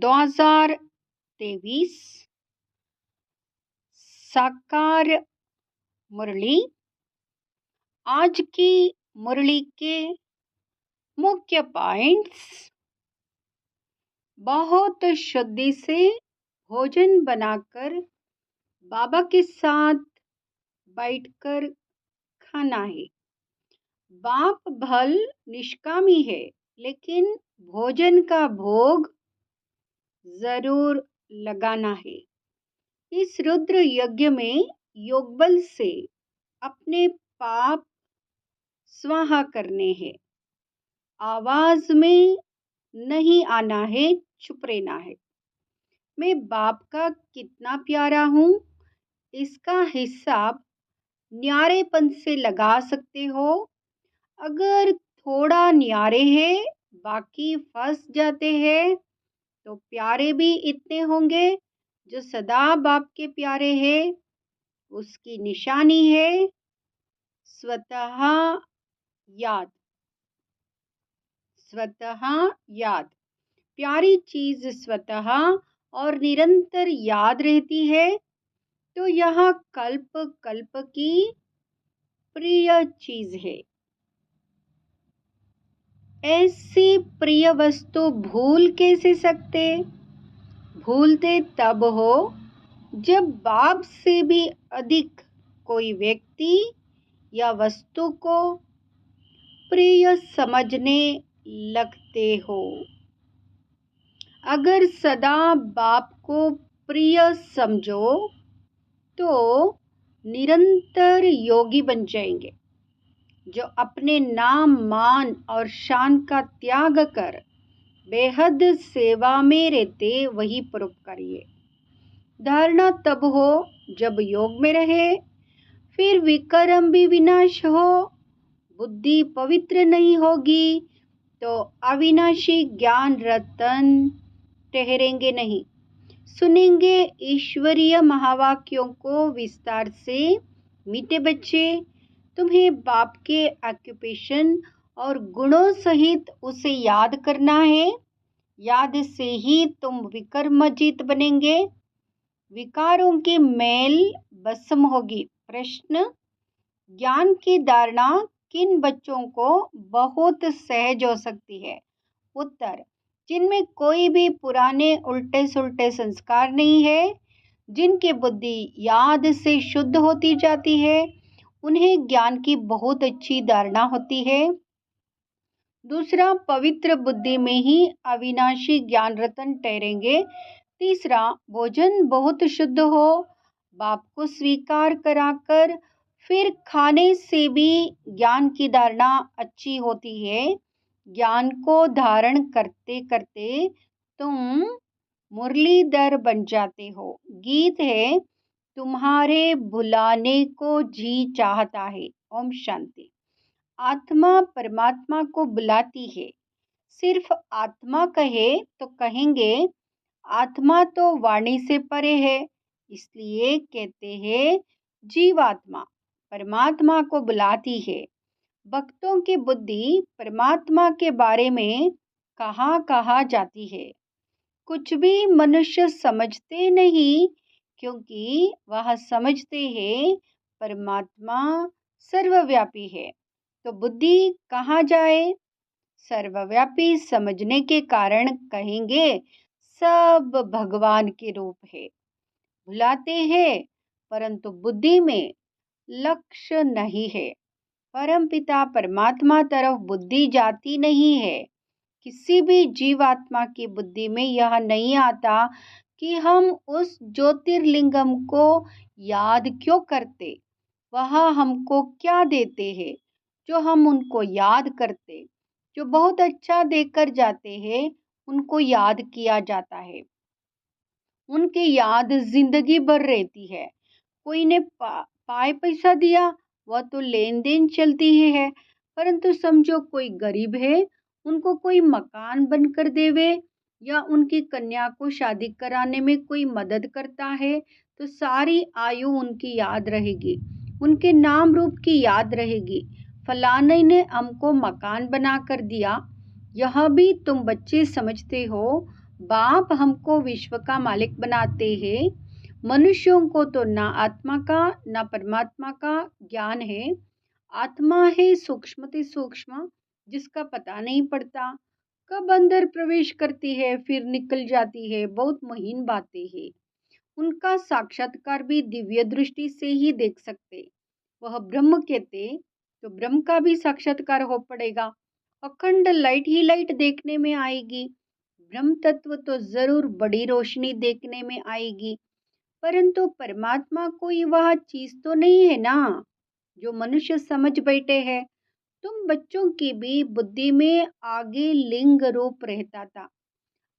2023 साकार मुरली। आज की मुरली के मुख्य पॉइंट्स: बहुत शुद्धि से भोजन बनाकर बाबा के साथ बैठकर खाना है। बाप भल निष्कामी है, लेकिन भोजन का भोग जरूर लगाना है। इस रुद्र यज्ञ में योग बल से अपने पाप स्वाहा करने हैं। आवाज में नहीं आना है, चुप रहना है। मैं बाप का कितना प्यारा हूँ, इसका हिसाब न्यारेपन से लगा सकते हो। अगर थोड़ा न्यारे है, बाकी फंस जाते हैं, तो प्यारे भी इतने होंगे। जो सदा बाप के प्यारे हैं, उसकी निशानी है स्वतः याद। स्वतः याद, प्यारी चीज स्वतः और निरंतर याद रहती है, तो यह कल्प कल्प की प्रिय चीज है। ऐसी प्रिय वस्तु भूल कैसे सकते? भूलते तब हो जब बाप से भी अधिक कोई व्यक्ति या वस्तु को प्रिय समझने लगते हो। अगर सदा बाप को प्रिय समझो तो निरंतर योगी बन जाएंगे, जो अपने नाम मान और शान का त्याग कर बेहद सेवा में रहते, वही परोपकारिये। धारणा तब हो जब योग में रहे, फिर विकर्म भी विनाश हो। बुद्धि पवित्र नहीं होगी तो अविनाशी ज्ञान रतन ठहरेंगे नहीं। सुनेंगे ईश्वरीय महावाक्यों को विस्तार से। मीठे बच्चे, तुम्हें बाप के ऑक्यूपेशन और गुणों सहित उसे याद करना है। याद से ही तुम विकर्मजित बनेंगे। विकारों की मैल भस्म होगी। प्रश्न: ज्ञान की धारणा किन बच्चों को बहुत सहज हो सकती है? उत्तर: जिनमें कोई भी पुराने उल्टे सुल्टे संस्कार नहीं है, जिनकी बुद्धि याद से शुद्ध होती जाती है, उन्हें ज्ञान की बहुत अच्छी धारणा होती है। दूसरा, पवित्र बुद्धि में ही अविनाशी ज्ञान रतन ठहरेंगे। तीसरा, भोजन बहुत शुद्ध हो, बाप को स्वीकार कराकर फिर खाने से भी ज्ञान की धारणा अच्छी होती है। ज्ञान को धारण करते करते तुम मुरलीधर बन जाते हो। गीत है, तुम्हारे बुलाने को जी चाहता है। ओम शांति। आत्मा परमात्मा को बुलाती है। सिर्फ आत्मा कहे तो कहेंगे आत्मा तो वाणी से परे है, इसलिए कहते हैं जीवात्मा परमात्मा को बुलाती है। भक्तों की बुद्धि परमात्मा के बारे में कहा जाती है। कुछ भी मनुष्य समझते नहीं, क्योंकि वह समझते हैं परमात्मा सर्वव्यापी है। तो बुद्धि कहाँ जाए? सर्वव्यापी समझने के कारण कहेंगे सब भगवान के रूप है। भुलाते हैं, परंतु बुद्धि में लक्ष्य नहीं है। परमपिता परमात्मा तरफ बुद्धि जाती नहीं है। किसी भी जीवात्मा की बुद्धि में यह नहीं आता कि हम उस ज्योतिर्लिंगम को याद क्यों करते, वह हमको क्या देते हैं जो हम उनको याद करते। जो बहुत अच्छा देकर जाते हैं, उनको याद किया जाता है, उनकी याद जिंदगी भर रहती है। कोई ने पाए पैसा दिया, वह तो लेन देन चलती ही है। परंतु समझो कोई गरीब है, उनको कोई मकान बनकर देवे या उनकी कन्या को शादी कराने में कोई मदद करता है, तो सारी आयु उनकी याद रहेगी, उनके नाम रूप की याद रहेगी। फलाने ने हमको मकान बना कर दिया। यह भी तुम बच्चे समझते हो बाप हमको विश्व का मालिक बनाते हैं। मनुष्यों को तो ना आत्मा का ना परमात्मा का ज्ञान है। आत्मा है सूक्ष्म से सूक्ष्म, जिसका पता नहीं पड़ता, कब अंदर प्रवेश करती है फिर निकल जाती है, बहुत महीन बातें हैं। उनका साक्षात्कार भी दिव्य दृष्टि से ही देख सकते। वह ब्रह्म कहते तो ब्रह्म का भी साक्षात्कार हो पड़ेगा। अखंड लाइट ही लाइट देखने में आएगी। ब्रह्म तत्व तो जरूर बड़ी रोशनी देखने में आएगी, परंतु परमात्मा कोई वह चीज तो नहीं है ना जो मनुष्य समझ बैठे हैं। तुम बच्चों की भी बुद्धि में आगे लिंग रूप रहता था,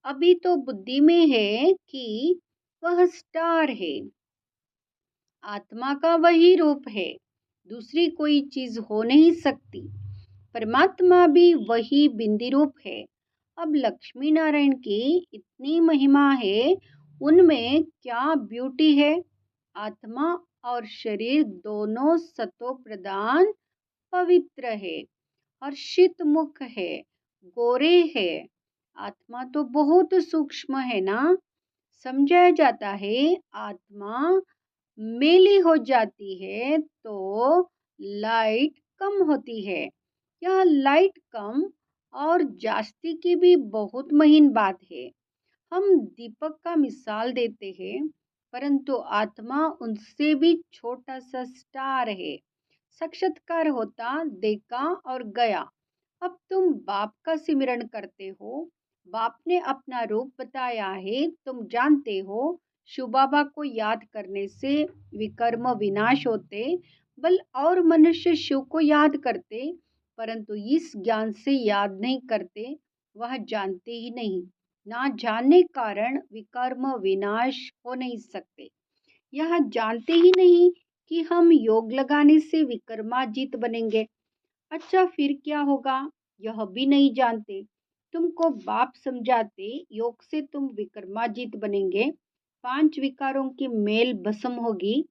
अभी तो बुद्धि में है कि वह स्टार है। आत्मा का वही रूप है, दूसरी कोई चीज हो नहीं सकती। परमात्मा भी वही बिंदी रूप है। अब लक्ष्मी नारायण की इतनी महिमा है, उनमें क्या ब्यूटी है। आत्मा और शरीर दोनों सतो प्रधान पवित्र है, हर्षित मुख है, गोरे है। आत्मा तो बहुत सूक्ष्म है ना। समझाया जाता है आत्मा मेली हो जाती है तो लाइट कम होती है। यह लाइट कम और जास्ती की भी बहुत महीन बात है। हम दीपक का मिसाल देते हैं, परंतु आत्मा उनसे भी छोटा सा स्टार है। साक्षात्कार होता, देखा और गया। अब तुम बाप का सिमरण करते हो, बाप ने अपना रूप बताया है, तुम जानते हो। शिव बाबा को याद करने से विकर्म विनाश होते। बल और मनुष्य शिव को याद करते, परंतु इस ज्ञान से याद नहीं करते, वह जानते ही नहीं। ना जानने कारण विकर्म विनाश हो नहीं सकते। यह जानते ही नहीं कि हम योग लगाने से विकर्माजीत बनेंगे। अच्छा फिर क्या होगा, यह भी नहीं जानते। तुमको बाप समझाते योग से तुम विकर्माजीत बनेंगे, पांच विकारों की मेल भस्म होगी।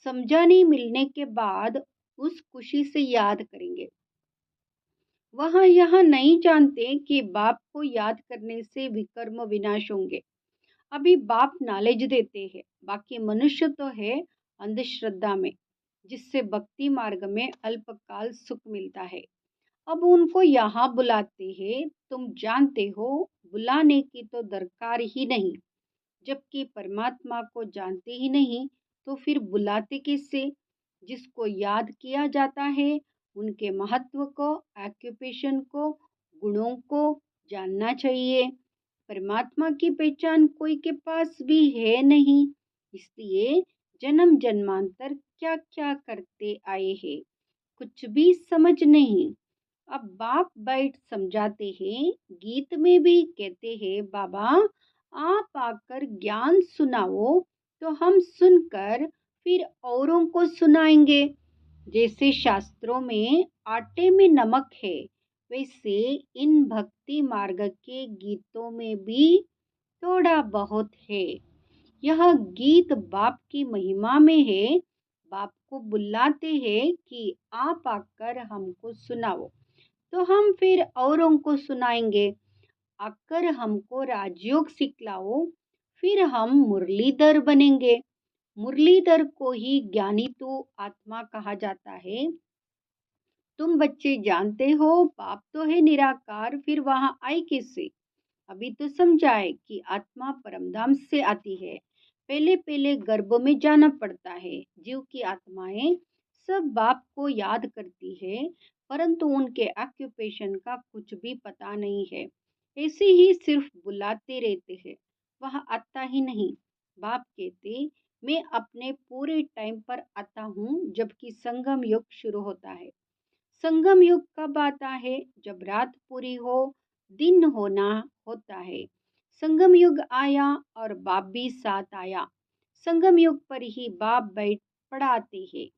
समझाने मिलने के बाद उस खुशी से याद करेंगे। वह यह नहीं जानते कि बाप को याद करने से विकर्म विनाश होंगे। अभी बाप नॉलेज देते हैं, बाकी मनुष्य तो है अंधश्रद्धा में, जिससे भक्ति मार्ग में अल्पकाल सुख मिलता है। अब उनको यहाँ बुलाते हैं, तुम जानते हो बुलाने की तो दरकार ही नहीं। जबकि परमात्मा को जानते ही नहीं तो फिर बुलाते किससे। जिसको याद किया जाता है उनके महत्व को, ऑक्यूपेशन को, गुणों को जानना चाहिए। परमात्मा की पहचान कोई के पास भी है नहीं, इसलिए जन्म जन्मांतर क्या क्या करते आए हैं, कुछ भी समझ नहीं। अब बाप बैठ समझाते हैं, गीत में भी कहते हैं, बाबा आप आकर ज्ञान सुनाओ तो हम सुनकर फिर औरों को सुनाएंगे। जैसे शास्त्रों में आटे में नमक है, वैसे इन भक्ति मार्ग के गीतों में भी थोड़ा बहुत है। यह गीत बाप की महिमा में है। बाप को बुलाते हैं कि आप आकर हमको सुनाओ, तो हम फिर औरों को सुनाएंगे। आकर हमको राजयोग सिखलाओ, फिर हम मुरलीधर बनेंगे। मुरलीधर को ही ज्ञानी तो आत्मा कहा जाता है। तुम बच्चे जानते हो बाप तो है निराकार, फिर वहां आए किससे। अभी तो समझाए कि आत्मा परमधाम से आती है। पहले पहले गर्भ में जाना पड़ता है। जीव की आत्माएं सब बाप को याद करती है, परंतु उनके ऑक्यूपेशन का कुछ भी पता नहीं है। ऐसे ही सिर्फ बुलाते रहते हैं, वह आता ही नहीं। बाप कहते मैं अपने पूरे टाइम पर आता हूँ, जबकि संगम युग शुरू होता है। संगम युग कब आता है, जब रात पूरी हो, दिन होना होता है। संगम युग आया और बाप भी साथ आया। संगम युग पर ही बाप बैठ पढ़ाते हैं।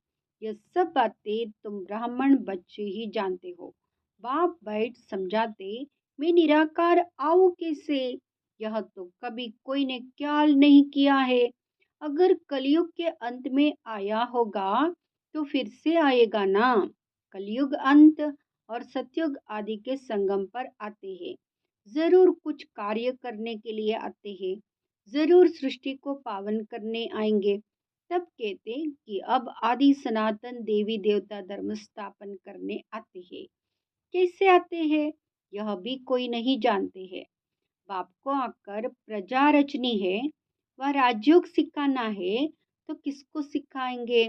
यह सब बातें तुम ब्राह्मण बच्चे ही जानते हो। बाप बैठ समझाते मैं निराकार आऊं कैसे, यह तो कभी कोई ने ख्याल नहीं किया है। अगर कलयुग के अंत में आया होगा तो फिर से आएगा ना। कलयुग अंत और सतयुग आदि के संगम पर आते हैं। ज़रूर कुछ कार्य करने के लिए आते हैं, ज़रूर सृष्टि को पावन करने आएंगे। तब कहते कि अब आदि सनातन देवी देवता धर्म स्थापन करने आते हैं। कैसे आते हैं यह भी कोई नहीं जानते हैं। बाप को आकर प्रजा रचनी है, वह राजयोग सिखाना है, तो किसको सिखाएंगे?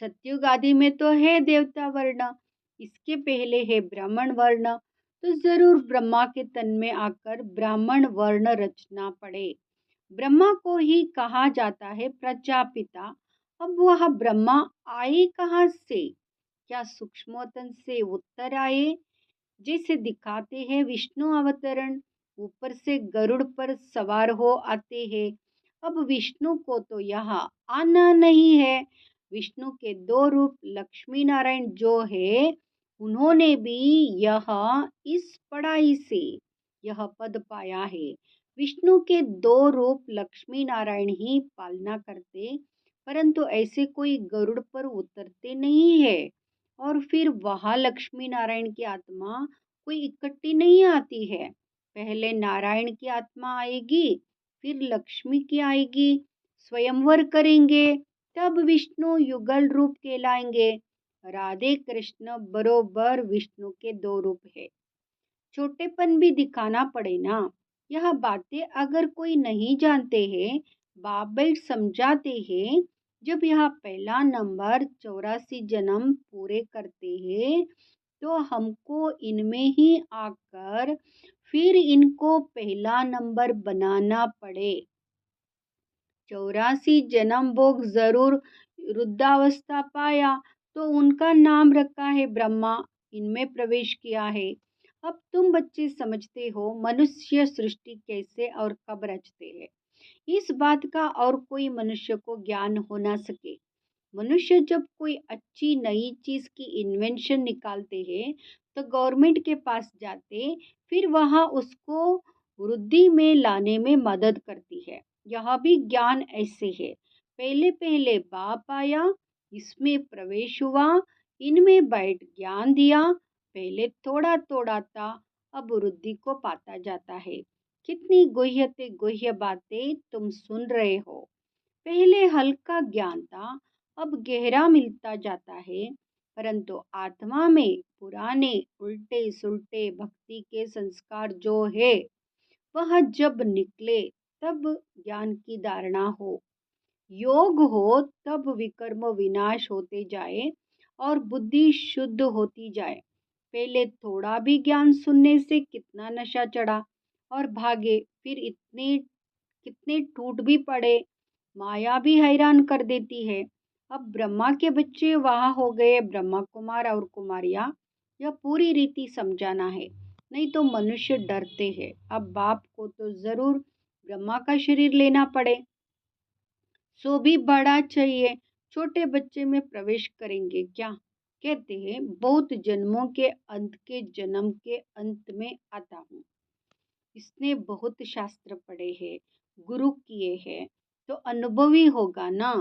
सतयुग आदि में तो है देवता वर्ण, इसके पहले है ब्राह्मण वर्ण, तो जरूर ब्रह्मा के तन में आकर ब्राह्मण वर्ण रचना पड़े। ब्रह्मा को ही कहा जाता है प्रजापिता। अब वह ब्रह्मा आए कहाँ से? क्या सूक्ष्मतन से उत्तर आए? जैसे दिखाते हैं विष्णु अवतरण, ऊपर से गरुड़ पर सवार हो आते हैं। अब विष्णु को तो यहाँ आना नहीं है। विष्णु के दो रूप लक्ष्मी नारायण जो है, उन्होंने भी यह इस पढ़ाई से यह पद पाया है। विष्णु के दो रूप लक्ष्मी नारायण ही पालना करते, परंतु ऐसे कोई गरुड़ पर उतरते नहीं है। और फिर वहाँ लक्ष्मी नारायण की आत्मा कोई इकट्ठी नहीं आती है। पहले नारायण की आत्मा आएगी, फिर लक्ष्मी की आएगी, स्वयंवर करेंगे, तब विष्णु युगल रूप कहलाएंगे। राधे कृष्ण बरोबर विष्णु के दो रूप है। छोटेपन भी दिखाना पड़े ना। यह बातें अगर कोई नहीं जानते हैं, बाप बैठ समझाते हैं। जब यह पहला नंबर 84 जन्म पूरे करते हैं, तो हमको इनमें ही आकर फिर इनको पहला नंबर बनाना पड़े। 84 जन्म भोग जरूर वृद्धावस्था पाया, तो उनका नाम रखा है ब्रह्मा, इनमें प्रवेश किया है। अब तुम बच्चे समझते हो मनुष्य सृष्टि कैसे और कब रचते हैं। इस बात का और कोई मनुष्य को ज्ञान हो ना सके। मनुष्य जब कोई अच्छी नई चीज की इन्वेंशन निकालते हैं, तो गवर्नमेंट के पास जाते, फिर वहाँ उसको वृद्धि में लाने में मदद करती है। यह भी ज्ञान ऐसे है। पहले पहले बाप आया, इसमें प्रवेश हुआ, इनमें बैठ ज्ञान दिया। पहले थोड़ा थोड़ा था, अब वृद्धि को पाता जाता है। कितनी गुह्य बातें तुम सुन रहे हो। पहले हल्का ज्ञान था, अब गहरा मिलता जाता है। परंतु आत्मा में पुराने उल्टे सुलटे भक्ति के संस्कार जो है, वह जब निकले तब ज्ञान की धारणा हो, योग हो, तब विकर्म विनाश होते जाए और बुद्धि शुद्ध होती जाए। पहले थोड़ा भी ज्ञान सुनने से कितना नशा चढ़ा और भागे, फिर इतने कितने टूट भी पड़े। माया भी हैरान कर देती है। अब ब्रह्मा के बच्चे वहां हो गए, ब्रह्मा कुमार और कुमारियां। यह पूरी रीति समझाना है, नहीं तो मनुष्य डरते हैं। अब बाप को तो जरूर ब्रह्मा का शरीर लेना पड़े, सो भी बड़ा चाहिए। छोटे बच्चे में प्रवेश करेंगे क्या? कहते हैं बहुत जन्मों के जन्म के अंत में आता हूँ। इसने बहुत शास्त्र पढ़े हैं, गुरु किए हैं, तो अनुभवी होगा ना।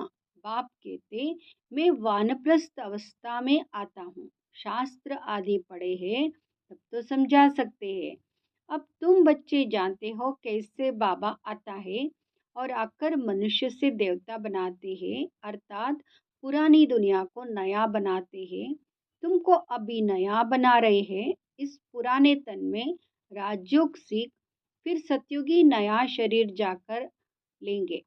बाप कहते मैं वानप्रस्थ अवस्था में आता हूँ, शास्त्र आदि पढ़े हैं, तब तो समझा सकते हैं। अब तुम बच्चे जानते हो कैसे बाबा आता है और आकर मनुष्य से देवता बनाते हैं, अर्थात पुरानी दुनिया को नया बनाते हैं। तुमको अभी नया बना रहे हैं। इस पुराने तन में राजयोग सीख, फिर सतयुगी नया शरीर जाकर लेंगे,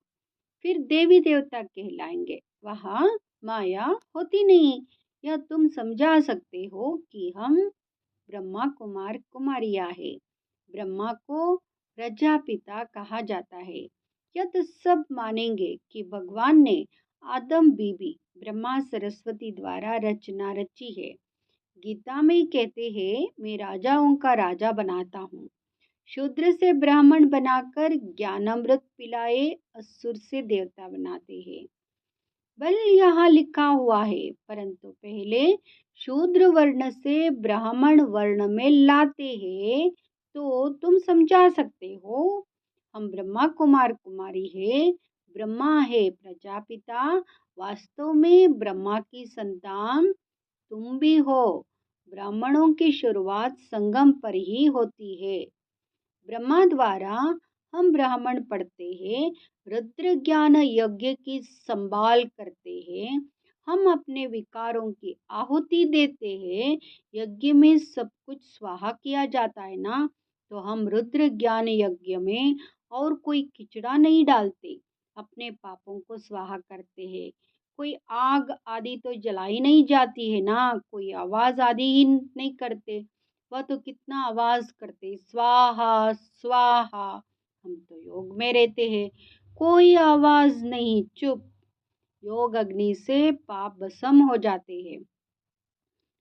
फिर देवी देवता कहलाएंगे। वहाँ माया होती नहीं। यह तुम समझा सकते हो कि हम ब्रह्मा कुमार कुमारियाँ है। ब्रह्मा को प्रजापिता कहा जाता है। यह तो सब मानेंगे कि भगवान ने आदम बीबी ब्रह्मा सरस्वती द्वारा रचना रची है। गीता में कहते हैं मैं राजाओं का राजा बनाता हूँ, शूद्र से ब्राह्मण बनाकर ज्ञानामृत पिलाए, असुर से देवता बनाते हैं। बल यहाँ लिखा हुआ है, परंतु पहले शूद्र वर्ण से ब्राह्मण वर्ण में लाते हैं। तो तुम समझा सकते हो हम ब्रह्मा कुमार कुमारी है, ब्रह्मा है प्रजापिता, वास्तव में ब्रह्मा की संतान तुम भी हो। ब्राह्मणों की शुरुआत संगम पर ही होती है। ब्रह्मा द्वारा हम ब्राह्मण पढ़ते हैं, रुद्र ज्ञान यज्ञ की संभाल करते हैं, हम अपने विकारों की आहुति देते हैं। यज्ञ में सब कुछ स्वाहा किया जाता है ना, तो हम रुद्र ज्ञान यज्ञ में और कोई किचड़ा नहीं डालते, अपने पापों को स्वाहा करते हैं। कोई आग आदि तो जलाई नहीं जाती है ना, कोई आवाज आदि ही नहीं करते। वह तो कितना आवाज करते, स्वाहा स्वाहा। हम तो योग में रहते हैं, कोई आवाज नहीं, चुप। योग अग्नि से पाप भस्म हो जाते हैं।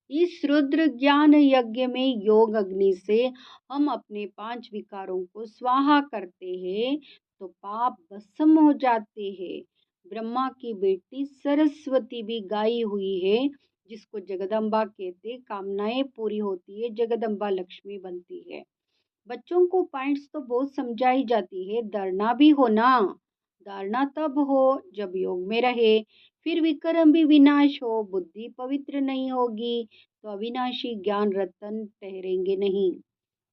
इस रुद्र ज्ञान यज्ञ में योग अग्नि से हम अपने 5 विकारों को स्वाहा करते हैं, तो पाप भस्म हो जाते हैं। ब्रह्मा की बेटी सरस्वती भी गाई हुई है, जिसको जगदम्बा कहते। कामनाएं पूरी होती है, जगदम्बा लक्ष्मी बनती है। बच्चों को पॉइंट्स तो बहुत समझाई जाती है, डरना भी हो ना। धारणा तब हो जब योग में रहे, फिर विक्रम भी विनाश हो, बुद्धि पवित्र नहीं होगी तो अविनाशी ज्ञान रतन ठहरेंगे नहीं।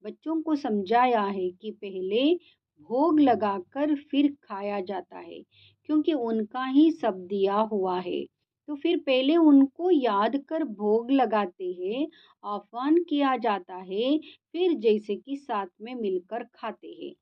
बच्चों को समझाया है कि पहले भोग लगाकर फिर खाया जाता है, क्योंकि उनका ही सब दिया हुआ है। तो फिर पहले उनको याद कर भोग लगाते हैं, आह्वान किया जाता है, फिर जैसे कि साथ में मिलकर खाते हैं।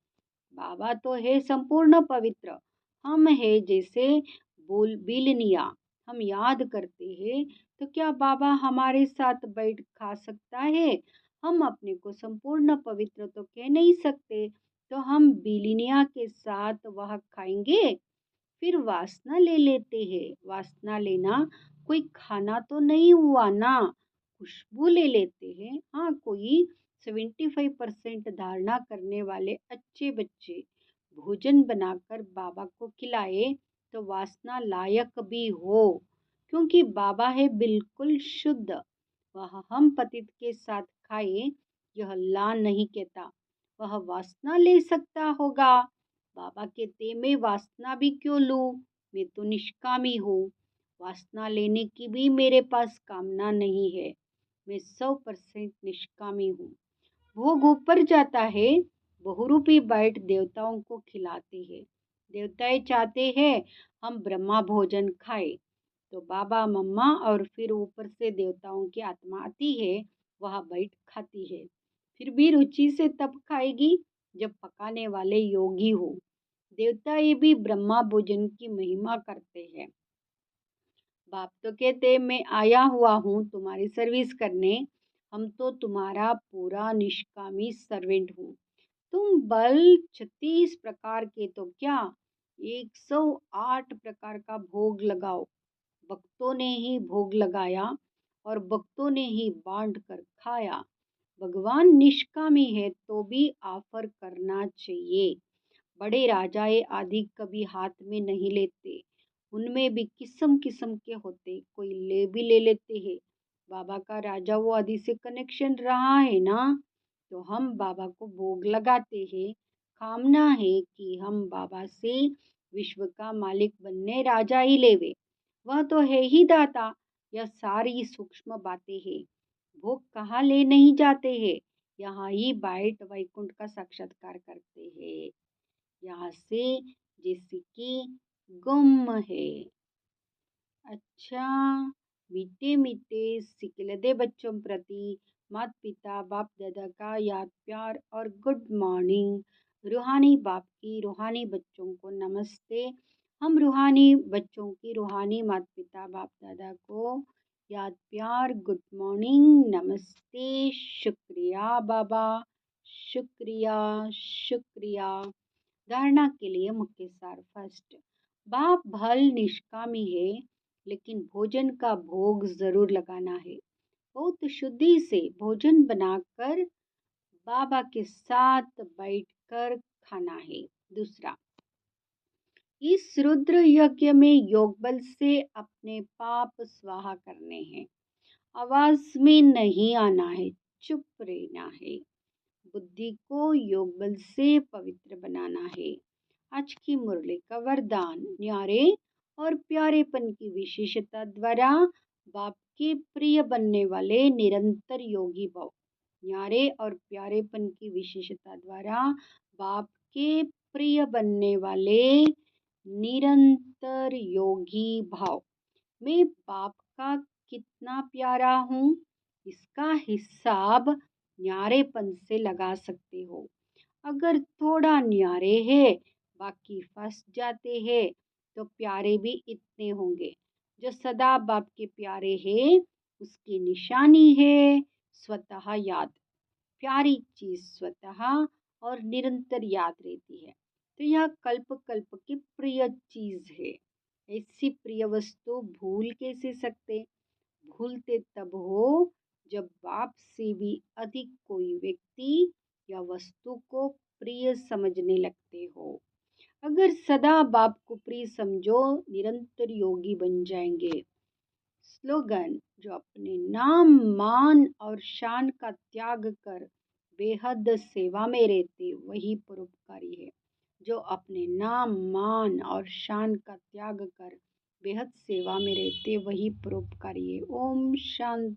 बाबा तो है संपूर्ण पवित्र, हम है जैसे बोल बिलनिया। हम याद करते हैं, तो क्या बाबा हमारे साथ बैठ खा सकता है? हम अपने को संपूर्ण पवित्र तो कह नहीं सकते, तो हम बिलिनिया के साथ वह खाएंगे। फिर वासना ले लेते हैं। वासना लेना कोई खाना तो नहीं हुआ ना, खुशबू ले लेते हैं। हाँ, कोई 75% धारणा करने वाले अच्छे बच्चे भोजन बनाकर बाबा को खिलाए तो वासना लायक भी हो, क्योंकि बाबा है बिल्कुल शुद्ध। वह हम पतित के साथ खाए, यह ला नहीं कहता। वह वासना ले सकता होगा। बाबा कहते मैं वासना भी क्यों लूं, मैं तो निष्कामी हूँ। वासना लेने की भी मेरे पास कामना नहीं है, मैं 100% निष्कामी हूँ। भोग ऊपर जाता है, बहुरूपी बैठ देवताओं को खिलाते हैं। देवताएं चाहते हैं हम ब्रह्मा भोजन खाए, तो बाबा मम्मा और फिर ऊपर से देवताओं की आत्मा आती है, वह बैठ खाती है। फिर भी रुचि से तब खाएगी जब पकाने वाले योगी हो। देवता ये भी ब्रह्मा भोजन की महिमा करते हैं। बाप तो कहते मैं आया हुआ हूँ तुम्हारी सर्विस करने, हम तो तुम्हारा पूरा निष्कामी सर्वेंट हूँ। तुम बल 36 प्रकार के तो क्या, 108 प्रकार का भोग लगाओ। भक्तों ने ही भोग लगाया और भक्तों ने ही बांट कर खाया। भगवान निष्कामी है तो भी ऑफर करना चाहिए। बड़े राजाए आदि कभी हाथ में नहीं लेते, उनमें भी किस्म किस्म के होते, कोई ले भी ले लेते हैं। बाबा का राजा वो आदि से कनेक्शन रहा है ना, तो हम बाबा को भोग लगाते हैं। कामना है कि हम बाबा से विश्व का मालिक बनने राजा ही लेवे। वह तो है ही दाता। यह सारी सूक्ष्म बातें हैं। भोग कहाँ ले नहीं जाते हैं, यहाँ ही बैठ वैकुंठ का साक्षात्कार करते हैं। यहाँ से जैसे कि गुम है। अच्छा, मीठे मीठे सिकिलदे बच्चों प्रति माता पिता बाप दादा का याद प्यार और गुड मॉर्निंग। रूहानी बाप की रूहानी बच्चों को नमस्ते। हम रूहानी बच्चों की रूहानी माता पिता बाप दादा को याद प्यार गुड मॉर्निंग नमस्ते। शुक्रिया बाबा, शुक्रिया, शुक्रिया। धारणा के लिए मुख्य सार। फर्स्ट, बाप भल निष्कामी है, लेकिन भोजन का भोग जरूर लगाना है। बहुत शुद्धि से भोजन बनाकर बाबा के साथ बैठकर खाना है। दूसरा, इस रुद्र यज्ञ में योग बल से अपने पाप स्वाहा करने हैं। आवाज में नहीं आना है, चुप रहना है। बुद्धि को योग बल से पवित्र बनाना है। आज की मुरली का वरदान, न्यारे और प्यारेपन की विशेषता द्वारा बाप के प्रिय बनने वाले निरंतर योगी भव। न्यारे और प्यारेपन की विशेषता द्वारा बाप के प्रिय बनने वाले निरंतर योगी भाव। मैं बाप का कितना प्यारा हूँ, इसका हिसाब न्यारेपन से लगा सकते हो। अगर थोड़ा न्यारे है, बाकी फंस जाते हैं, तो प्यारे भी इतने होंगे। जो सदा बाप के प्यारे है, उसकी निशानी है स्वतः याद। प्यारी चीज स्वतः और निरंतर याद रहती है, तो यह कल्प कल्प की प्रिय चीज है। ऐसी प्रिय वस्तु भूल कैसे सकते? भूलते तब हो जब बाप से भी अधिक कोई व्यक्ति या वस्तु को प्रिय समझने लगते हो। अगर सदा बाप को प्रिय समझो, निरंतर योगी बन जाएंगे। स्लोगन: जो अपने नाम मान और शान का त्याग कर बेहद सेवा में रहते वही परोपकारी है। जो अपने नाम मान और शान का त्याग कर बेहद सेवा में रहते वही परोपकारी है। ओम शांति।